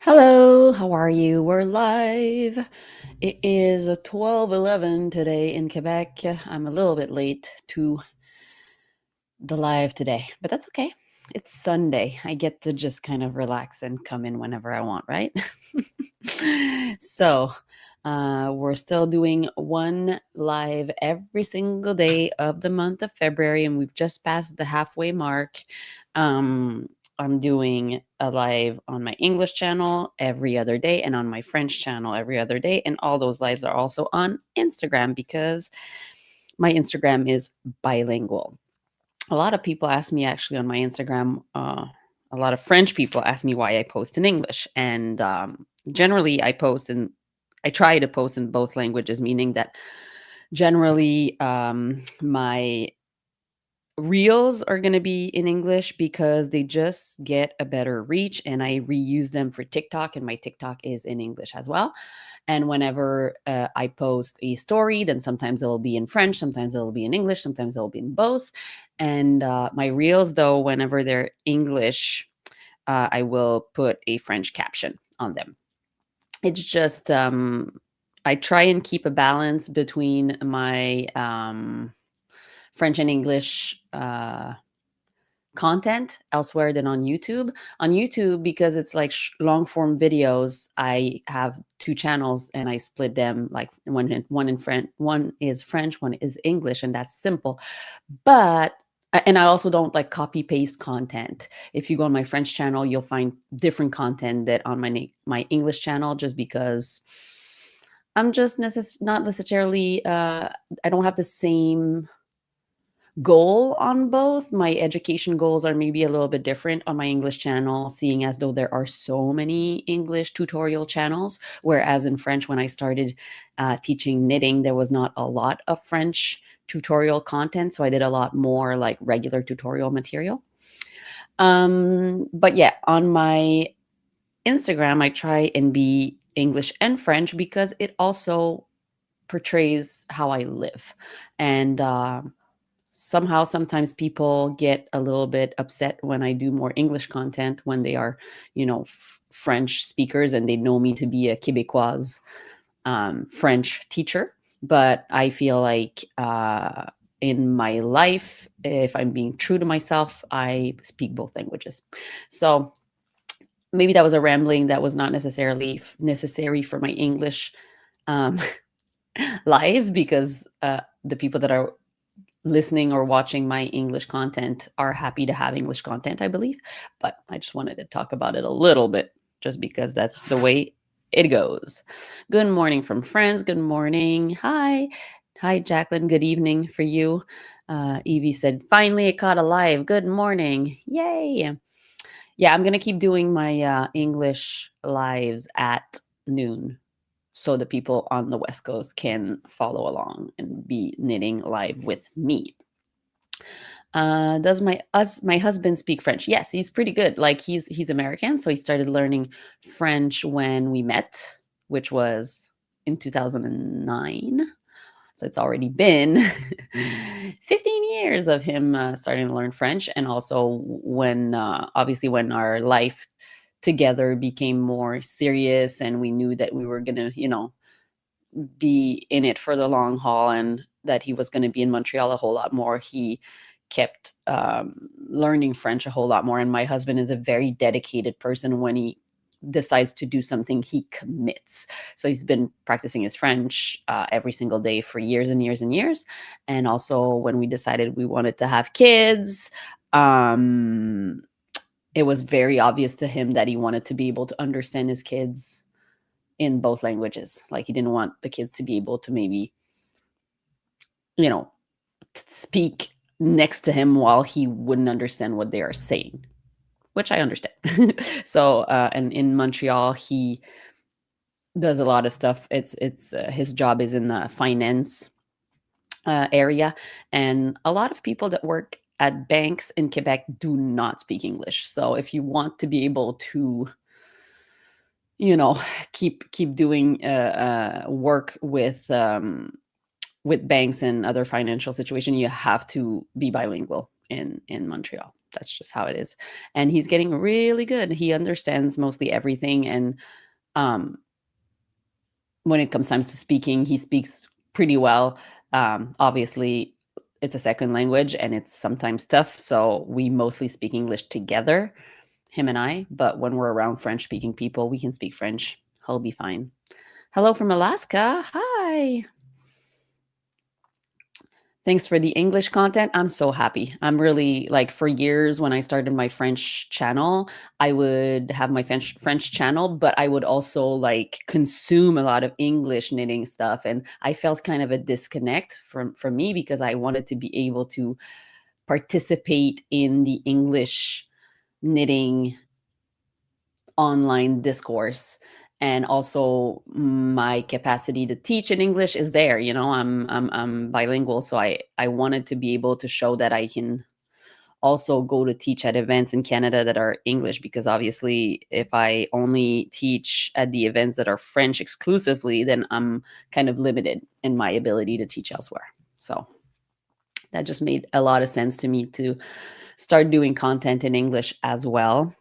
Hello, how are you? We're live. It is 12:11 today in Quebec. I'm a little bit late to the live today, but that's okay. It's Sunday. I get to just kind of relax and come in whenever I want, right? So, we're still doing one live every single day of the month of February, and we've just passed the halfway mark. Um, I'm doing a live on my English channel every other day and on my French channel every other day. And all those lives are also on Instagram because my Instagram is bilingual. A lot of people ask me actually on my Instagram, a lot of French people ask me why I post in English. And generally, I try to post in both languages, meaning that generally my reels are going to be in English because they just get a better reach and I reuse them for TikTok, and my TikTok is in English as well. And whenever I post a story, then sometimes it'll be in French, sometimes it'll be in English, sometimes it'll be in both. And my reels, though, whenever they're English, I will put a French caption on them. It's just, I try and keep a balance between my French and English content elsewhere than on YouTube. On YouTube, because it's like long form videos, I have two channels and I split them like one in French, one is French, one is English, and that's simple. But and I also don't like copy paste content. If you go on my French channel, you'll find different content that on my English channel, just because I'm just not necessarily I don't have the same goal on both. My education goals are maybe a little bit different on my English channel, seeing as though there are so many English tutorial channels. Whereas in French, when I started teaching knitting, there was not a lot of French tutorial content. So I did a lot more like regular tutorial material. But yeah, on my Instagram, I try and be English and French because it also portrays how I live. And somehow sometimes people get a little bit upset when I do more English content when they are, French speakers and they know me to be a Québécoise French teacher. But I feel like in my life, if I'm being true to myself, I speak both languages. So maybe that was a rambling that was not necessarily necessary for my English um, live, because the people that are listening or watching my English content are happy to have English content, I believe. But I just wanted to talk about it a little bit just because that's the way it goes. Good morning from France. Good morning. Hi. Hi, Jacqueline. Good evening for you. Evie said, finally, it caught alive. Good morning. Yay. Yeah, I'm going to keep doing my English lives at noon so the people on the West Coast can follow along and be knitting live with me. Does my husband speak French? Yes, he's pretty good. Like he's American, so he started learning French when we met, which was in 2009. So it's already been 15 years of him starting to learn French, and also when obviously when our life together became more serious and we knew that we were gonna, be in it for the long haul and that he was going to be in Montreal a whole lot more, he kept learning French a whole lot more. And my husband is a very dedicated person. When he decides to do something, he commits. So he's been practicing his French every single day for years and years and years. And also, when we decided we wanted to have kids, it was very obvious to him that he wanted to be able to understand his kids in both languages. Like he didn't want the kids to be able to maybe, you know, speak next to him while he wouldn't understand what they are saying, which I understand. So, and in Montreal, he does a lot of stuff. It's his job is in the finance area, and a lot of people that work at banks in Quebec do not speak English. So, if you want to be able to, you know, keep doing work with banks and other financial situation, you have to be bilingual in Montreal. that's just how it is. And he's getting really good. He understands mostly everything. And um, when it comes time to speaking, he speaks pretty well. Obviously, it's a second language and it's sometimes tough. So we mostly speak English together, him and I. But when we're around French speaking people, we can speak French. He'll be fine. Hello from Alaska. Hi. Thanks for the English content. I'm so happy. I'm really like for years when I started my French channel, I would have my French channel, but I would also like consume a lot of English knitting stuff, and I felt kind of a disconnect from me because I wanted to be able to participate in the English knitting online discourse, and also my capacity to teach in English is there. I'm bilingual, so I wanted to be able to show that I can also go to teach at events in Canada that are English, because obviously if I only teach at the events that are French exclusively, then I'm kind of limited in my ability to teach elsewhere. So that just made a lot of sense to me to start doing content in English as well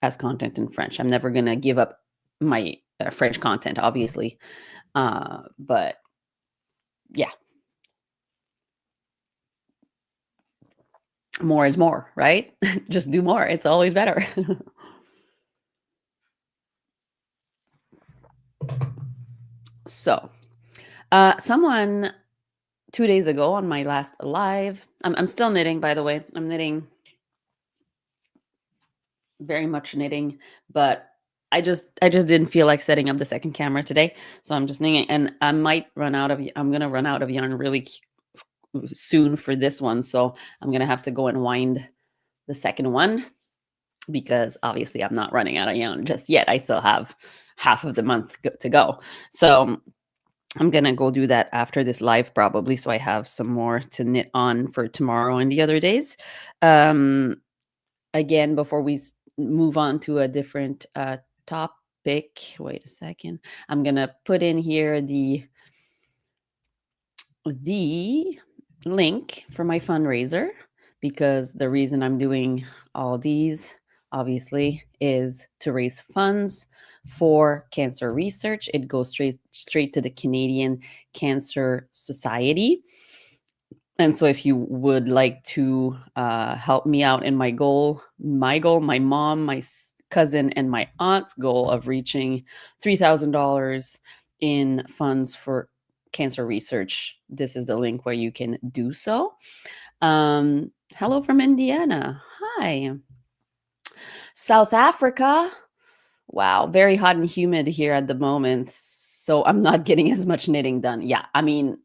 as content in French. I'm never going to give up my French content, obviously. But yeah, more is more, right? Just do more. It's always better. So, someone 2 days ago on my last live, I'm still knitting, by the way. I'm knitting, very much knitting, but I just didn't feel like setting up the second camera today, so I'm just knitting, and I'm gonna run out of yarn really soon for this one, so I'm gonna have to go and wind the second one, because obviously I'm not running out of yarn just yet. I still have half of the month to go, so I'm gonna go do that after this live probably, so I have some more to knit on for tomorrow and the other days. Again, before we move on to a different topic, wait a second. I'm gonna put in here the link for my fundraiser, because the reason I'm doing all these obviously is to raise funds for cancer research. It goes straight to the Canadian Cancer Society. And so if you would like to help me out in my goal, my mom, my cousin, and my aunt's goal of reaching $3,000 in funds for cancer research, this is the link where you can do so. Hello from Indiana. Hi. South Africa. Wow, very hot and humid here at the moment, so I'm not getting as much knitting done. Yeah, I mean,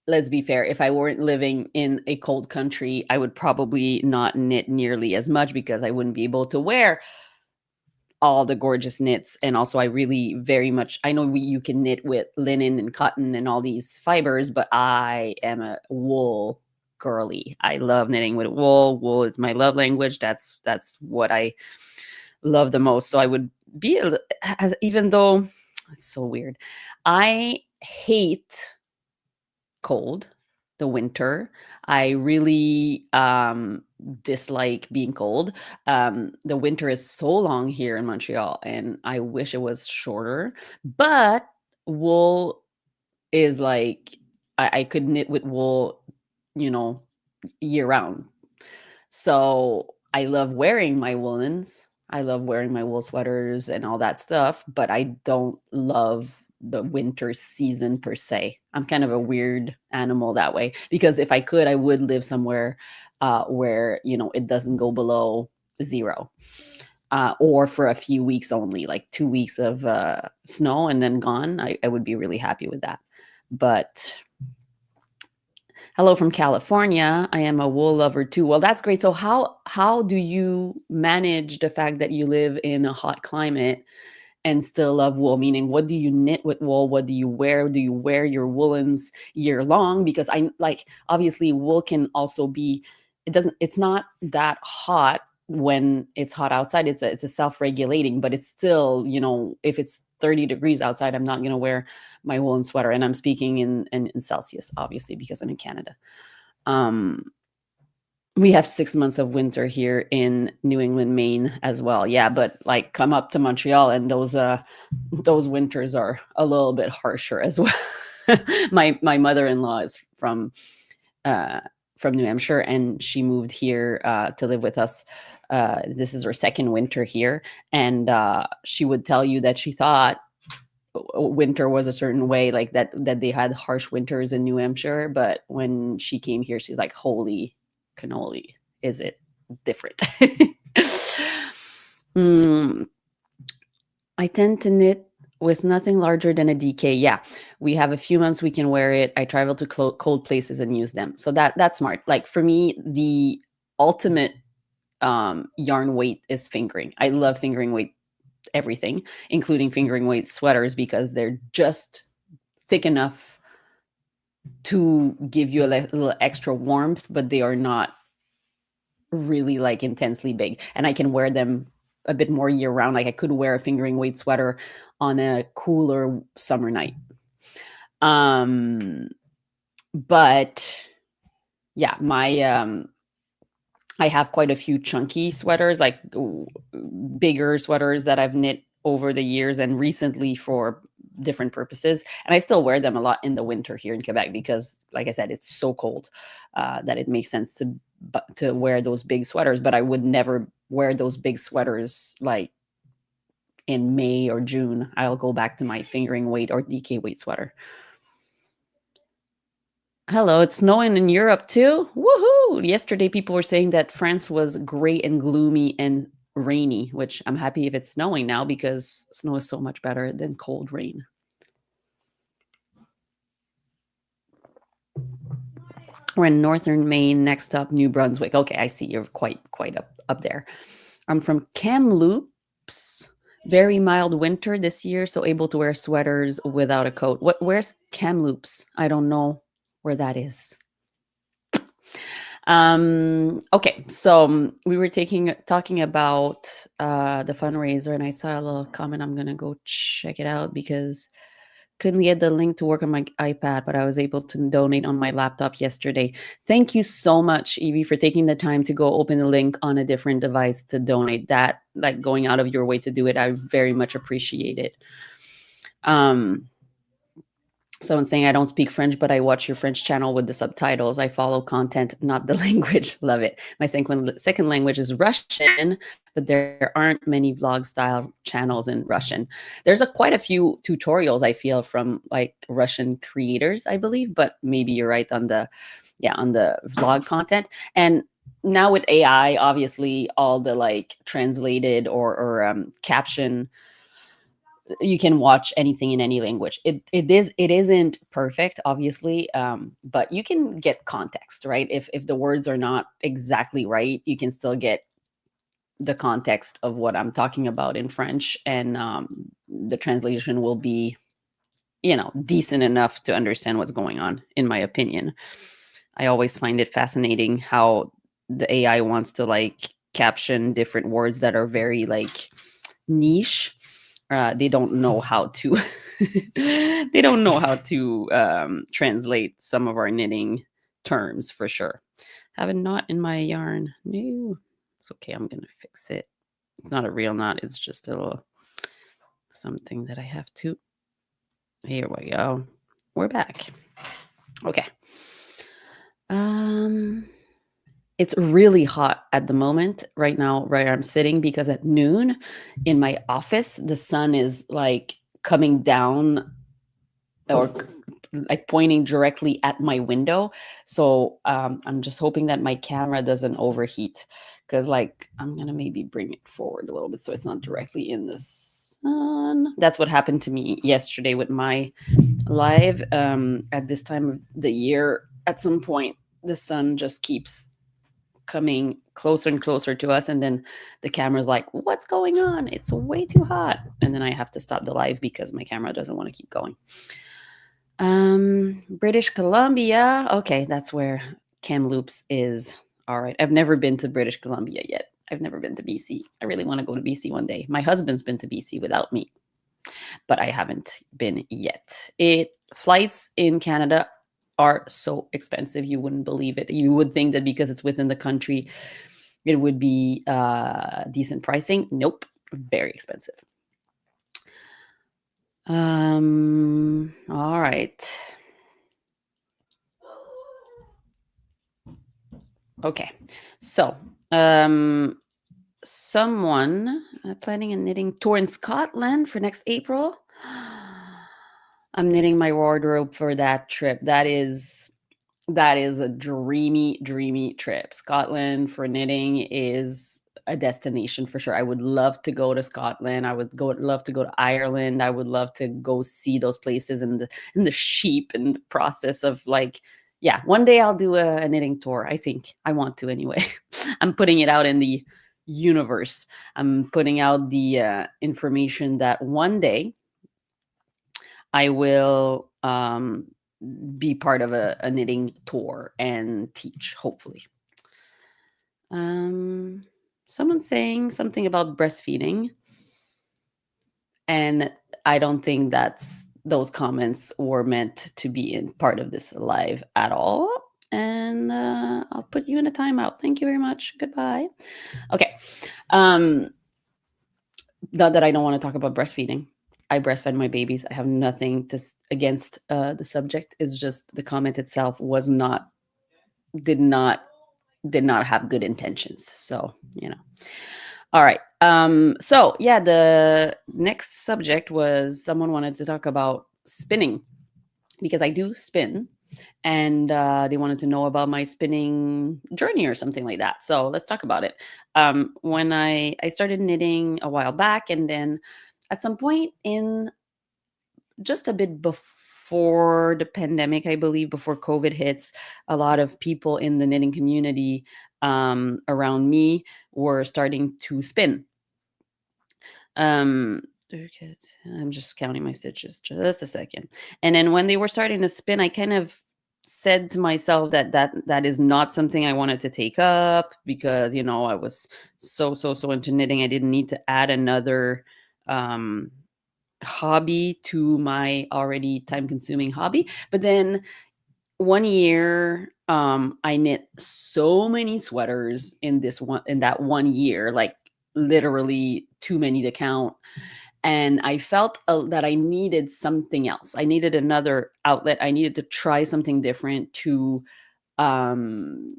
let's be fair. If I weren't living in a cold country, I would probably not knit nearly as much, because I wouldn't be able to wear all the gorgeous knits. And also, I really very much, I know you can knit with linen and cotton and all these fibers, but I am a wool girly. I love knitting with wool. Wool is my love language. That's what I love the most. So I would be, even though it's so weird, I hate cold, the winter. I really dislike being cold. The winter is so long here in Montreal, and I wish it was shorter. But wool is like, I could knit with wool, you know, year round. So I love wearing my woolens. I love wearing my wool sweaters and all that stuff, but I don't love the winter season per se. I'm kind of a weird animal that way, because if I could, I would live somewhere where, it doesn't go below zero, or for a few weeks only, like 2 weeks of snow and then gone. I would be really happy with that. But hello from California. I am a wool lover too. Well, that's great. So how do you manage the fact that you live in a hot climate and still love wool? Meaning, what do you knit with wool? What do you wear? Do you wear your woolens year long? Because I like, obviously wool can also be, it's not that hot when it's hot outside. It's a self-regulating, but it's still, if it's 30 degrees outside, I'm not going to wear my woolen sweater. And I'm speaking in Celsius, obviously, because I'm in Canada. We have 6 months of winter here in New England, Maine as well. Yeah, but like come up to Montreal and those winters are a little bit harsher as well. My mother-in-law is uh from New Hampshire, and she moved here to live with us. This is her second winter here, and she would tell you that she thought winter was a certain way, like that they had harsh winters in New Hampshire, but when she came here, she's like, "Holy cannoli, is it different?" Mm, I tend to knit with nothing larger than a DK. Yeah, we have a few months we can wear it. I travel to cold places and use them, so that's smart. Like for me, the ultimate yarn weight is fingering. I love fingering weight everything, including fingering weight sweaters, because they're just thick enough to give you a little extra warmth, but they are not really like intensely big. And I can wear them a bit more year round. Like I could wear a fingering weight sweater on a cooler summer night. But yeah, I have quite a few chunky sweaters, like bigger sweaters that I've knit over the years and recently for different purposes. And I still wear them a lot in the winter here in Quebec because, like I said, it's so cold that it makes sense to wear those big sweaters. But I would never wear those big sweaters like in May or June. I'll go back to my fingering weight or DK weight sweater. Hello, it's snowing in Europe too. Woohoo! Yesterday, people were saying that France was gray and gloomy and rainy, which I'm happy if it's snowing now because snow is so much better than cold rain. We're in northern Maine, next up New Brunswick. Okay, I see you're quite up there. I'm from Kamloops. Very mild winter this year, so able to wear sweaters without a coat. Where's Kamloops? I don't know where that is. Okay, so we were talking about the fundraiser, and I saw a little comment. I'm gonna go check it out because couldn't get the link to work on my iPad, but I was able to donate on my laptop yesterday. Thank you so much, Evie, for taking the time to go open the link on a different device to donate. That, like, going out of your way to do it, I very much appreciate it. Someone saying, I don't speak French, but I watch your French channel with the subtitles. I follow content, not the language. Love it. My second language is Russian, but there aren't many vlog style channels in Russian. There's quite a few tutorials, I feel, from like Russian creators, I believe, but maybe you're right on the vlog content. And now with AI, obviously all the like translated or caption, you can watch anything in any language. It isn't perfect, obviously, but you can get context, right? If the words are not exactly right, you can still get the context of what I'm talking about in French, and the translation will be, decent enough to understand what's going on, in my opinion. I always find it fascinating how the AI wants to like caption different words that are very like niche. They don't know how to they don't know how to translate some of our knitting terms, for sure. Have a knot in my yarn. No, it's okay. I'm gonna fix it. It's not a real knot. It's just a little something that I have to. Here we go. We're back. Okay. It's really hot at the moment right now where I'm sitting, because at noon in my office, the sun is like coming down or like pointing directly at my window. So I'm just hoping that my camera doesn't overheat, because like I'm going to maybe bring it forward a little bit so it's not directly in the sun. That's what happened to me yesterday with my live. At this time of the year, at some point, the sun just keeps coming closer and closer to us, and then the camera's like, what's going on? It's way too hot. And then I have to stop the live because my camera doesn't want to keep going. British Columbia. Okay, that's where Kamloops is. All right. I've never been to British Columbia yet. I've never been to BC. I really want to go to BC one day. My husband's been to BC without me, but I haven't been yet. Flights in Canada are so expensive. You wouldn't believe it. You would think that because it's within the country, it would be decent pricing. Nope, very expensive. All right. Okay. So, someone planning a knitting tour in Scotland for next April. I'm knitting my wardrobe for that trip. That is a dreamy, dreamy trip. Scotland for knitting is a destination for sure. I would love to go to Scotland. I would love to go to Ireland. I would love to go see those places and the sheep and the process of like, yeah, one day I'll do a knitting tour. I think I want to anyway. I'm putting it out in the universe. I'm putting out the information that one day I will be part of a knitting tour and teach, hopefully. Someone's saying something about breastfeeding, and I don't think those comments were meant to be in part of this live at all. And I'll put you in a timeout. Thank you very much. Goodbye. Okay. Not that I don't want to talk about breastfeeding. I breastfed my babies. I have nothing against the subject. It's just the comment itself did not have good intentions. So, All right. So yeah, the next subject was someone wanted to talk about spinning because I do spin, and they wanted to know about my spinning journey or something like that. So let's talk about it. When I started knitting a while back, and then at some point in just a bit before the pandemic, I believe, before COVID hits, a lot of people in the knitting community around me were starting to spin. Okay, I'm just counting my stitches just a second. And then when they were starting to spin, I kind of said to myself that is not something I wanted to take up because, I was so into knitting. I didn't need to add another um hobby to my already time consuming hobby. But then one year I knit so many sweaters in that one year, like literally too many to count, and I felt that I needed something else. I needed another outlet. I needed to try something different to um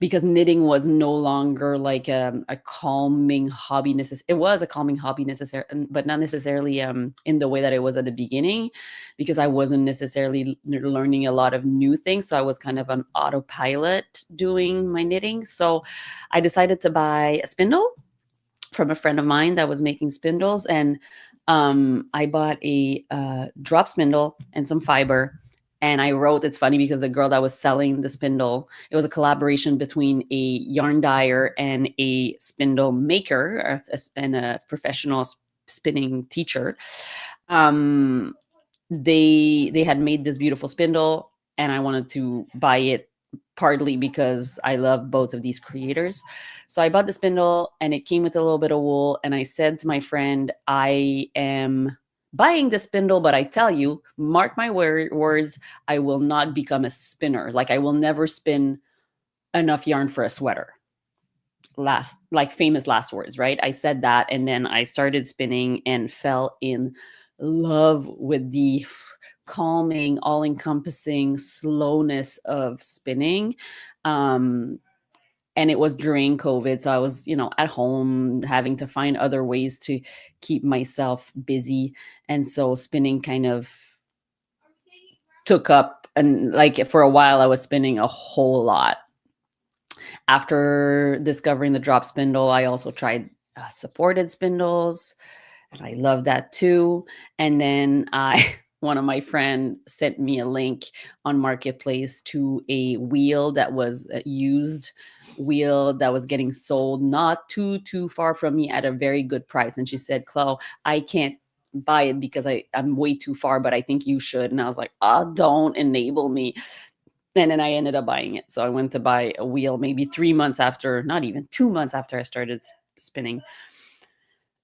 because knitting was no longer like a calming hobby. It was a calming hobby necessary, but not necessarily in the way that it was at the beginning, because I wasn't necessarily learning a lot of new things. So I was kind of on autopilot doing my knitting. So I decided to buy a spindle from a friend of mine that was making spindles, and I bought a drop spindle and some fiber. And I wrote, it's funny because the girl that was selling the spindle, it was a collaboration between a yarn dyer and a spindle maker and a professional spinning teacher. Um, they had made this beautiful spindle, and I wanted to buy it partly because I love both of these creators. So I bought the spindle, and it came with a little bit of wool, and I said to my friend, I am buying the spindle, but I tell you, mark my words, I will not become a spinner. Like, I will never spin enough yarn for a sweater. Famous last words, right? I said that, and then I started spinning and fell in love with the calming, all-encompassing slowness of spinning. And it was during COVID, so I was, at home having to find other ways to keep myself busy, and so spinning kind of took up, and like for a while I was spinning a whole lot. After discovering the drop spindle, I also tried supported spindles, and I love that too. And then one of my friend sent me a link on Marketplace to a wheel that was used wheel that was getting sold not too far from me at a very good price. And she said, Chloe, I can't buy it because I'm way too far, but I think you should. And I was like, oh, don't enable me. And then I ended up buying it. So I went to buy a wheel maybe 3 months after, not even 2 months after I started spinning.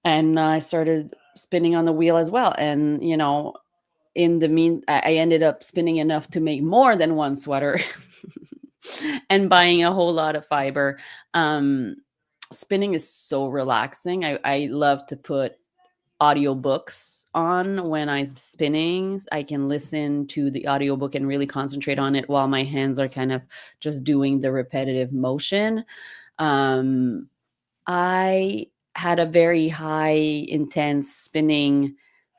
And I started spinning on the wheel as well. And, in the mean, I ended up spinning enough to make more than one sweater and buying a whole lot of fiber. Um, Spinning is so relaxing. I love to put audiobooks on when I'm spinning. I can listen to the audiobook and really concentrate on it while my hands are kind of just doing the repetitive motion. Um, I had a very high intense spinning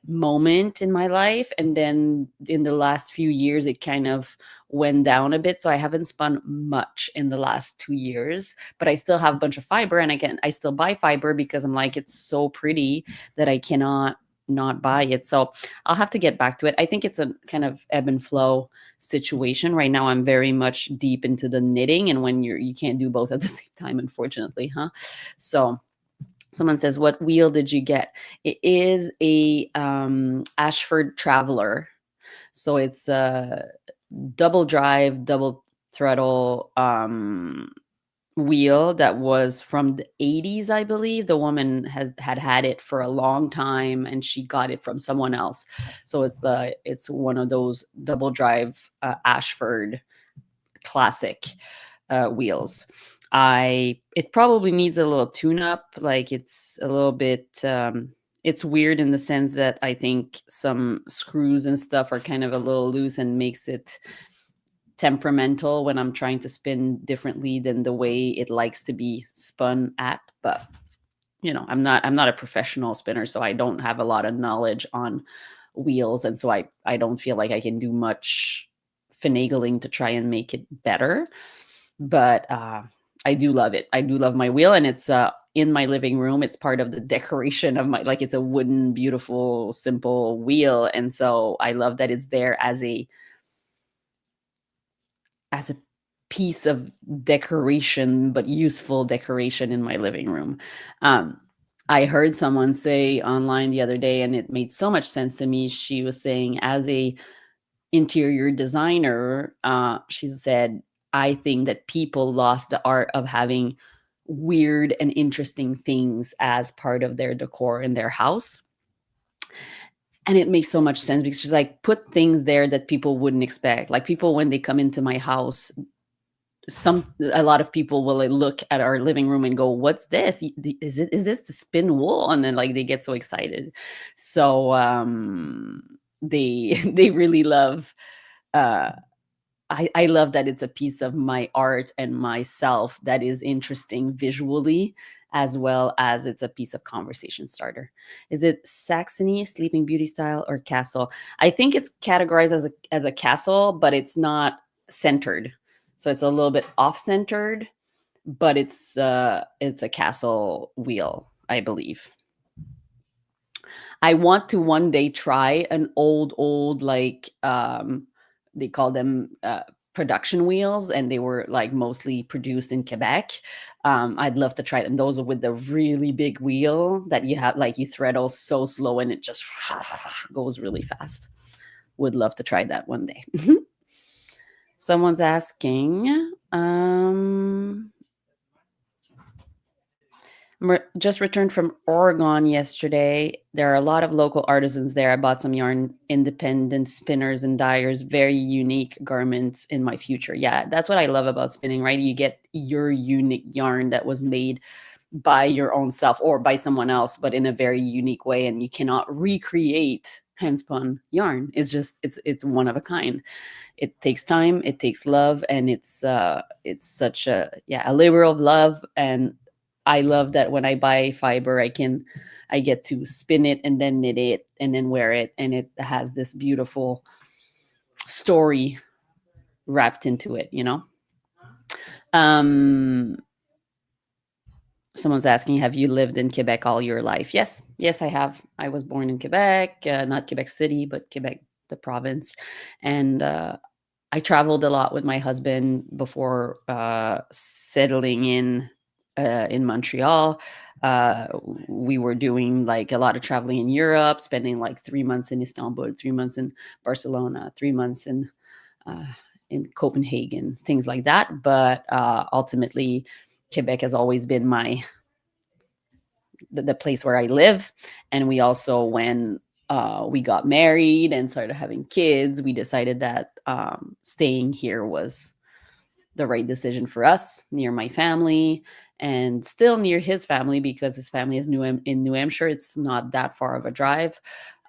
moment in my life, and then in the last few years it kind of went down a bit, so I haven't spun much in the last 2 years, but I still have a bunch of fiber, and again, I still buy fiber because I'm like, it's so pretty that I cannot not buy it. So I'll have to get back to it. I think it's a kind of ebb and flow situation. Right now I'm very much deep into the knitting, and when you can't do both at the same time, unfortunately, huh? So someone says, what wheel did you get? It is a Ashford Traveler. So it's a double drive, double throttle wheel that was from the 80s, I believe. The woman had it for a long time, and she got it from someone else. So it's one of those double drive Ashford classic wheels. It probably needs a little tune up. Like it's a little bit it's weird in the sense that I think some screws and stuff are kind of a little loose and makes it temperamental when I'm trying to spin differently than the way it likes to be spun at. But I'm not a professional spinner, so I don't have a lot of knowledge on wheels, and so I don't feel like I can do much finagling to try and make it better. But I do love it. I do love my wheel, and it's in my living room. It's part of the decoration of my, like, it's a wooden, beautiful, simple wheel, and so I love that it's there as a piece of decoration, but useful decoration in my living room. I heard someone say online the other day, and it made so much sense to me. She was saying, as a interior designer, she said, I think that people lost the art of having weird and interesting things as part of their decor in their house. And it makes so much sense because she's like, put things there that people wouldn't expect. Like, people, when they come into my house, a lot of people will, like, look at our living room and go, what's this? Is this the spin wool? And then, like, they get so excited. So they they really love, uh I love that it's a piece of my art and myself that is interesting visually, as well as it's a piece of conversation starter. Is it Saxony, Sleeping Beauty style, or castle? I think it's categorized as a castle, but it's not centered. So it's a little bit off centered, but it's a castle wheel, I believe. I want to one day try an old, like, they call them production wheels, and they were like mostly produced in Quebec. I'd love to try them. Those are with the really big wheel that you have, like, you threadle so slow and it just goes really fast. Would love to try that one day. Someone's asking, just returned from Oregon yesterday. There are a lot of local artisans there. I bought some yarn, independent spinners and dyers, very unique garments in my future. Yeah, that's what I love about spinning, right? You get your unique yarn that was made by your own self or by someone else, but in a very unique way, and you cannot recreate handspun yarn. It's one of a kind. It takes time, it takes love, and it's such a labor of love. And I love that when I buy fiber, I get to spin it and then knit it and then wear it, and it has this beautiful story wrapped into it. Um, Someone's asking, have you lived in Quebec all your life? Yes, I have. I was born in Quebec, not Quebec City, but Quebec, the province, and I traveled a lot with my husband before settling in Montreal. Uh, we were doing, like, a lot of traveling in Europe, spending like 3 months in Istanbul, 3 months in Barcelona, 3 months in Copenhagen, things like that. But ultimately, Quebec has always been the place where I live. And we also, when we got married and started having kids, we decided that staying here was the right decision for us, near my family and still near his family because his family is in New Hampshire. It's not that far of a drive.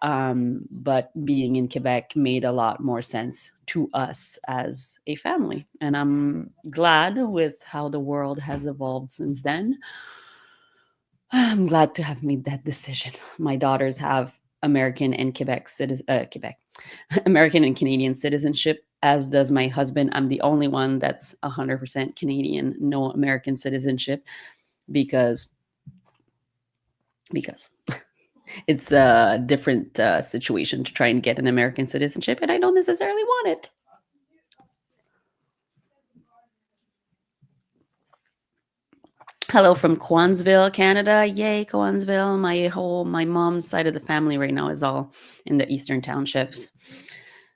But being in Quebec made a lot more sense to us as a family. And I'm glad with how the world has evolved since then. I'm glad to have made that decision. My daughters have American and Quebec, American and Canadian citizenship, as does my husband. I'm the only one that's 100% Canadian, no American citizenship, because because it's a different situation to try and get an American citizenship, and I don't necessarily want it. Hello from Cowansville, Canada. Yay, Cowansville. My mom's side of the family right now is all in the Eastern Townships.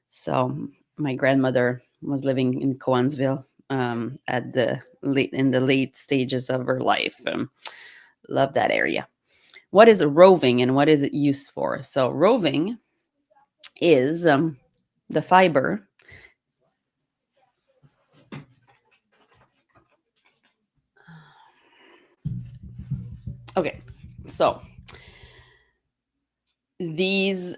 So my grandmother was living in Cowansville at the late stages of her life. Love that area. What is roving and what is it used for? So roving is the fiber. Okay, so these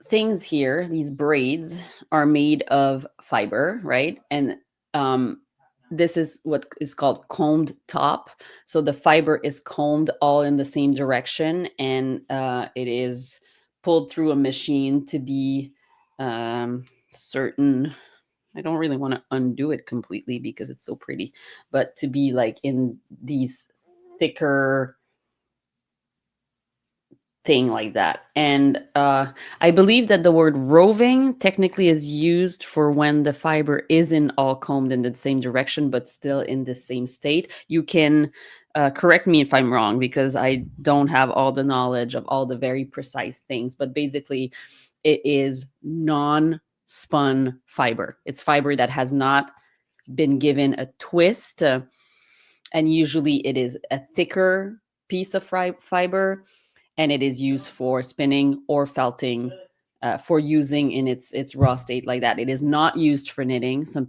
things here, these braids, are made of fiber, right? And this is what is called combed top. So the fiber is combed all in the same direction, and it is pulled through a machine to be certain. I don't really want to undo it completely because it's so pretty, but to be like in these thicker thing like that. And I believe that the word roving technically is used for when the fiber isn't all combed in the same direction, but still in the same state. You can correct me if I'm wrong because I don't have all the knowledge of all the very precise things, but basically it is non-spun fiber. It's fiber that has not been given a twist, and usually it is a thicker piece of fiber, and it is used for spinning or felting, for using in its raw state like that. It is not used for knitting. Some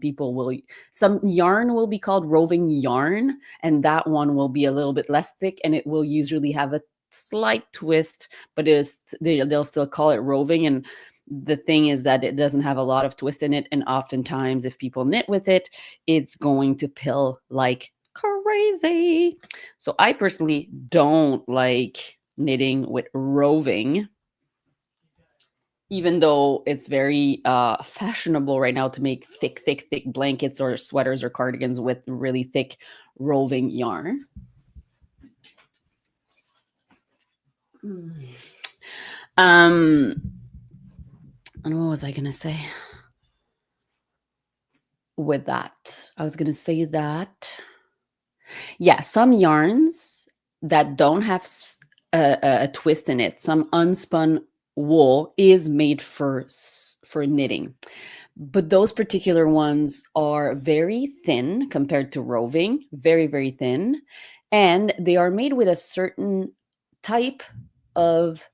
yarn will be called roving yarn, and that one will be a little bit less thick, and it will usually have a slight twist, but they'll still call it roving. And the thing is that it doesn't have a lot of twist in it, and oftentimes if people knit with it, it's going to pill like crazy. So I personally don't like knitting with roving, even though it's very fashionable right now to make thick blankets or sweaters or cardigans with really thick roving yarn. Um, and what was I gonna say with that? I was gonna say that, yeah, some yarns that don't have a twist in it, some unspun wool is made for knitting, but those particular ones are very thin compared to roving, very thin, and they are made with a certain type of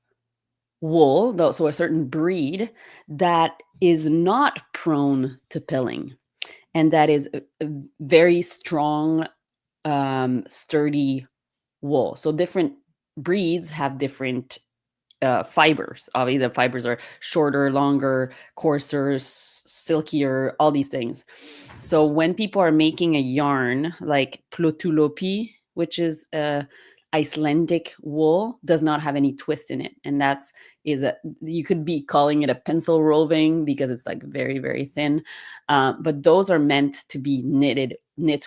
wool, though, so a certain breed that is not prone to pilling, and that is a very strong, sturdy wool. So different breeds have different fibers. Obviously, the fibers are shorter, longer, coarser, silkier, all these things. So when people are making a yarn like plotulopi, which is a Icelandic wool, does not have any twist in it, and you could be calling it a pencil roving because it's like very thin. But those are meant to be knit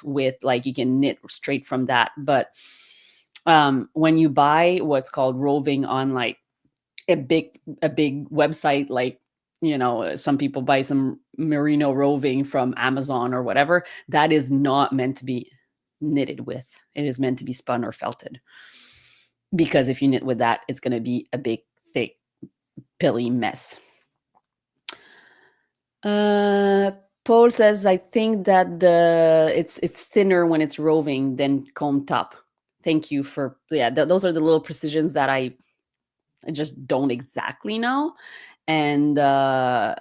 with, like you can knit straight from that. But when you buy what's called roving on like a big website, like, some people buy some merino roving from Amazon or whatever, that is not meant to be knitted with. It is meant to be spun or felted, because if you knit with that, it's going to be a big thick pilly mess. Paul says, I think that it's thinner when it's roving than comb top. Thank you for, those are the little precisions that I I just don't exactly know. And la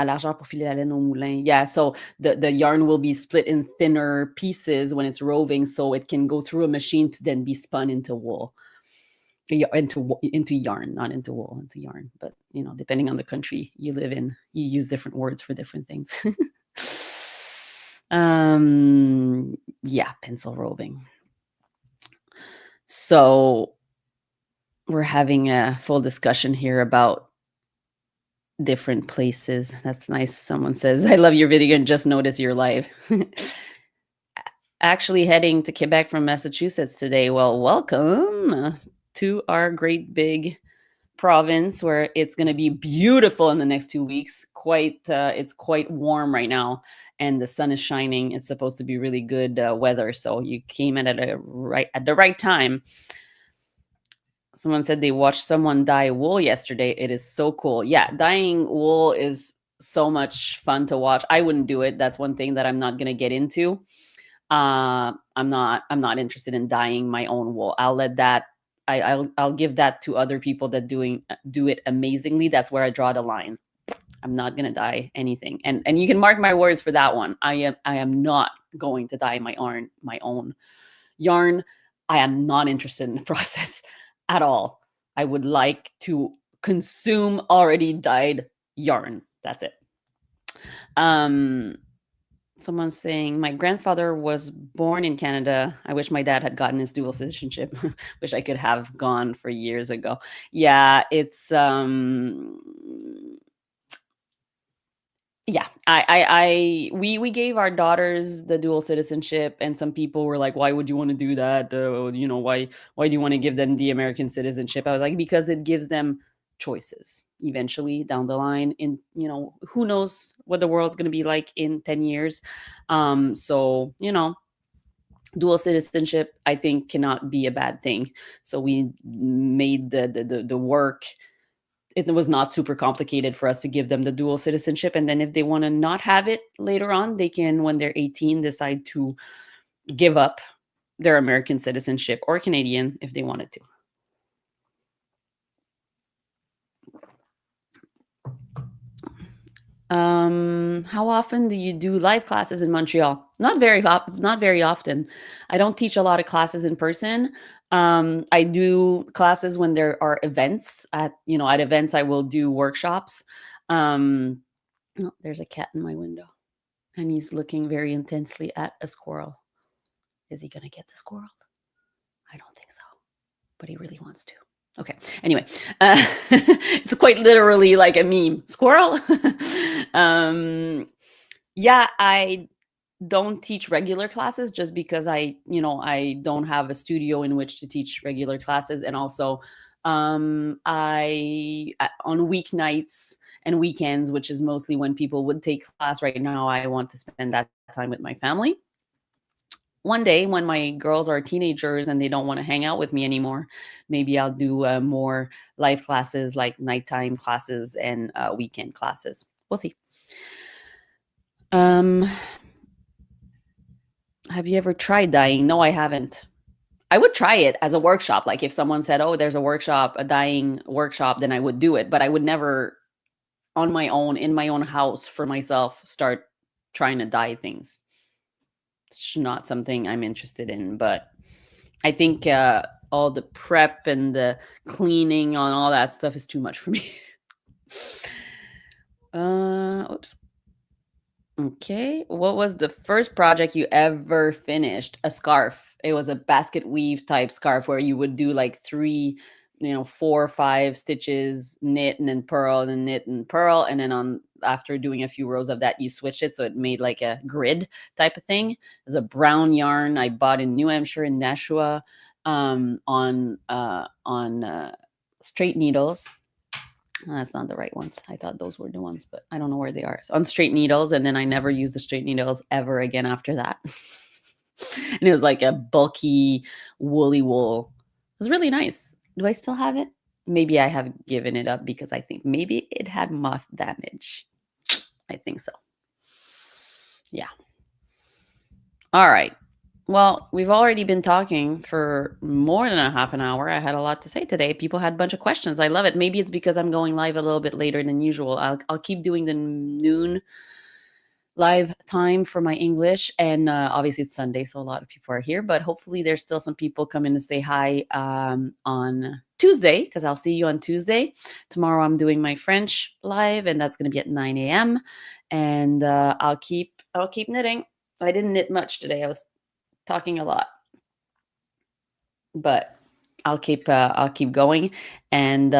largeur pour filer la laine au moulin. Yeah, so the yarn will be split in thinner pieces when it's roving, so it can go through a machine to then be spun into wool. Into yarn, not into wool, into yarn. But depending on the country you live in, you use different words for different things. Yeah, pencil roving. So we're having a full discussion here about different places. That's nice. Someone says, I love your video and just noticed you're live. Actually heading to Quebec from Massachusetts today. Well, welcome to our great big province where it's going to be beautiful in the next 2 weeks. It's quite warm right now, and the sun is shining. It's supposed to be really good weather, so you came in at the right time. Someone said they watched someone dye wool yesterday. It is so cool. Yeah, dyeing wool is so much fun to watch. I wouldn't do it. That's one thing that I'm not going to get into. I'm not interested in dyeing my own wool. I'll give that to other people that do it amazingly. That's where I draw the line. I'm not gonna dye anything, and you can mark my words for that one. I am not going to dye my own yarn. I am not interested in the process at all. I would like to consume already dyed yarn. That's it. Someone's saying, my grandfather was born in Canada. I wish my dad had gotten his dual citizenship. Wish I could have gone for years ago. Yeah, it's yeah, we gave our daughters the dual citizenship, and some people were like, "Why would you want to do that? Why do you want to give them the American citizenship?" I was like, because it gives them choices eventually down the line. In who knows what the world's going to be like in 10 years. So dual citizenship, I think, cannot be a bad thing. So we made the work. It was not super complicated for us to give them the dual citizenship, and then if they want to not have it later on, they can, when they're 18, decide to give up their American citizenship or Canadian if they wanted to. How often do you do live classes in Montreal? Not very often. I don't teach a lot of classes in person. I do classes when there are events. At events I will do workshops. Oh, there's a cat in my window, and he's looking very intensely at a squirrel. Is he gonna get the squirrel? I don't think so, but he really wants to. Okay. Anyway, it's quite literally like a meme. Squirrel. Yeah, I don't teach regular classes just because I don't have a studio in which to teach regular classes, and also I on weeknights and weekends, which is mostly when people would take class. Right now, I want to spend that time with my family. One day when my girls are teenagers and they don't want to hang out with me anymore, maybe I'll do more live classes, like nighttime classes and weekend classes. We'll see. Have you ever tried dyeing? No, I haven't. I would try it as a workshop. Like if someone said, oh, there's a dyeing workshop, then I would do it. But I would never on my own, in my own house for myself, start trying to dye things. It's not something I'm interested in, but I think all the prep and the cleaning on all that stuff is too much for me. Oops. Okay. What was the first project you ever finished? A scarf. It was a basket weave type scarf where you would do like 4 or 5 stitches, knit and then purl, and then knit and purl. And then after doing a few rows of that, you switch it. So it made like a grid type of thing. It's a brown yarn I bought in New Hampshire in Nashua on straight needles. That's not the right ones. I thought those were the ones, but I don't know where they are. It's on straight needles, and then I never used the straight needles ever again after that. And it was like a bulky, woolly wool. It was really nice. Do I still have it? Maybe I have given it up because I think maybe it had moth damage. I think so. Yeah. All right. Well, we've already been talking for more than a half an hour. I had a lot to say today. People had a bunch of questions. I love it. Maybe it's because I'm going live a little bit later than usual. I'll keep doing the noon live time for my English. And obviously, it's Sunday, so a lot of people are here. But hopefully, there's still some people coming to say hi on Tuesday, because I'll see you on Tuesday. Tomorrow, I'm doing my French live, and that's going to be at 9 a.m. And I'll keep knitting. I didn't knit much today. I was talking a lot, but I'll keep going. And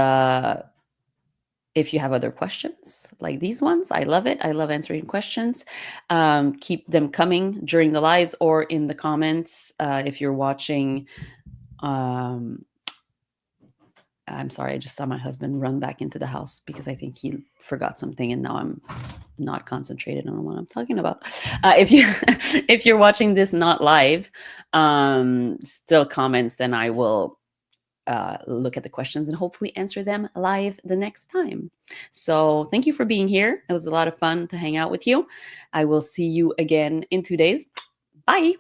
if you have other questions like these ones, I love it. I love answering questions. Keep them coming during the lives or in the comments. If you're watching, I'm sorry, I just saw my husband run back into the house because I think he forgot something, and now I'm not concentrated on what I'm talking about. If you're watching this not live, still comments, and I will look at the questions and hopefully answer them live the next time. So thank you for being here. It was a lot of fun to hang out with you. I will see you again in 2 days. Bye.